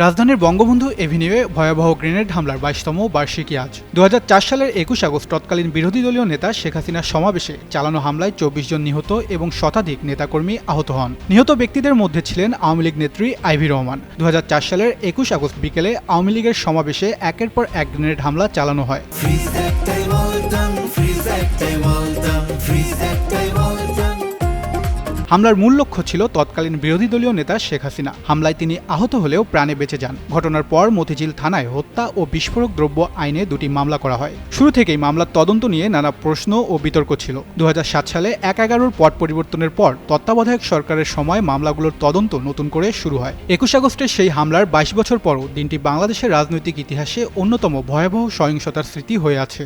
রাজধানীর বঙ্গবন্ধু এভিনিউয়ে ভয়াবহ গ্রেনেড হামলার ২২তম বার্ষিকী আজ। ২০০৪ সালের ২১ আগস্ট তৎকালীন বিরোধী দলীয় নেতা শেখ হাসিনার সমাবেশে চালানো হামলায় ২৪ জন নিহত এবং শতাধিক নেতাকর্মী আহত হন। নিহত ব্যক্তিদের মধ্যে ছিলেন আওয়ামী লীগ নেত্রী আইভি রহমান। ২০০৪ সালের ২১ আগস্ট বিকেলে আওয়ামী লীগের সমাবেশে একের পর এক গ্রেনেড হামলা চালানো হয়। হামলার মূল লক্ষ্য ছিল তৎকালীন বিরোধী দলীয় নেতা শেখ হাসিনা। হামলায় তিনি আহত হলেও প্রাণে বেঁচে যান। ঘটনার পর মতিঝিল থানায় হত্যা ও বিস্ফোরক দ্রব্য আইনে দুটি মামলা করা হয়। শুরু থেকেই মামলার তদন্ত নিয়ে নানা প্রশ্ন ও বিতর্ক ছিল। ২০০৭ সালে ১/১১ পট পরিবর্তনের পর তত্ত্বাবধায়ক সরকারের সময় মামলাগুলোর তদন্ত নতুন করে শুরু হয়। ২১ আগস্টের সেই হামলার ২২ বছর পরও দিনটি বাংলাদেশের রাজনৈতিক ইতিহাসে অন্যতম ভয়াবহ সহিংসতার স্মৃতি হয়ে আছে।